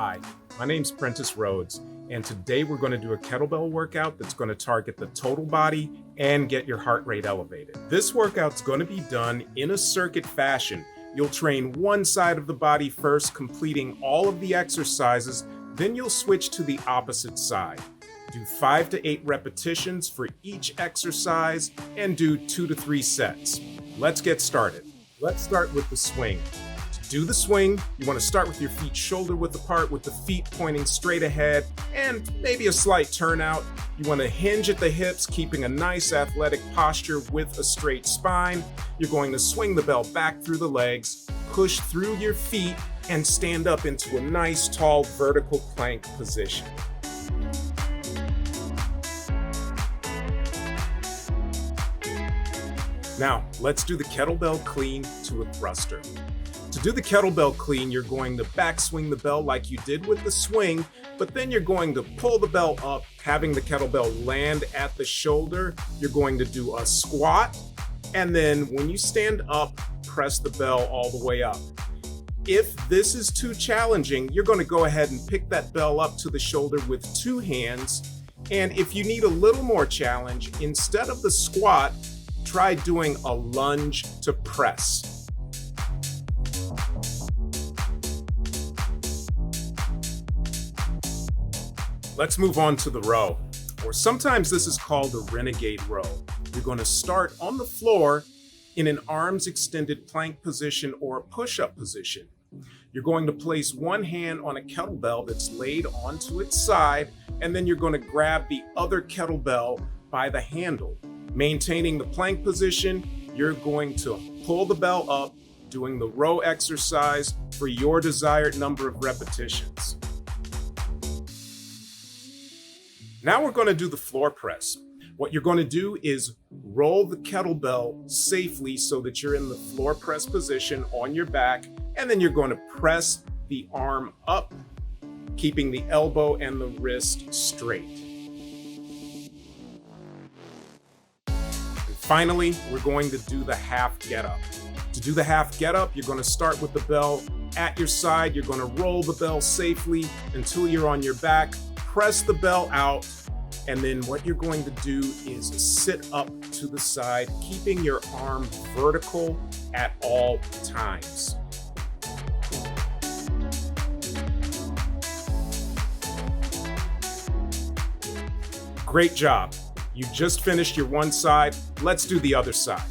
Hi, my name's Prentice Rhodes, and today we're going to do a kettlebell workout that's going to target the total body and get your heart rate elevated. This workout's going to be done in a circuit fashion. You'll train one side of the body first, completing all of the exercises, then you'll switch to the opposite side. Do 5 to 8 repetitions for each exercise and do 2 to 3 sets. Let's get started. Let's start with the swing. To do the swing, you want to start with your feet shoulder width apart with the feet pointing straight ahead and maybe a slight turnout. You want to hinge at the hips, keeping a nice athletic posture with a straight spine. You're going to swing the bell back through the legs, push through your feet, and stand up into a nice tall vertical plank position. Now, let's do the kettlebell clean to a thruster. To do the kettlebell clean, you're going to backswing the bell like you did with the swing, but then you're going to pull the bell up, having the kettlebell land at the shoulder. You're going to do a squat, and then when you stand up, press the bell all the way up. If this is too challenging, you're going to go ahead and pick that bell up to the shoulder with 2 hands. And if you need a little more challenge, instead of the squat, try doing a lunge to press. Let's move on to the row, or sometimes this is called the Renegade Row. You're going to start on the floor in an arms extended plank position or a push-up position. You're going to place one hand on a kettlebell that's laid onto its side, and then you're going to grab the other kettlebell by the handle. Maintaining the plank position, you're going to pull the bell up, doing the row exercise for your desired number of repetitions. Now we're going to do the floor press. What you're going to do is roll the kettlebell safely so that you're in the floor press position on your back, and then you're going to press the arm up, keeping the elbow and the wrist straight. Finally, we're going to do the half get up. To do the half get up, you're going to start with the bell at your side. You're going to roll the bell safely until you're on your back, press the bell out, and then what you're going to do is sit up to the side, keeping your arm vertical at all times. Great job. You just finished your one side. Let's do the other side.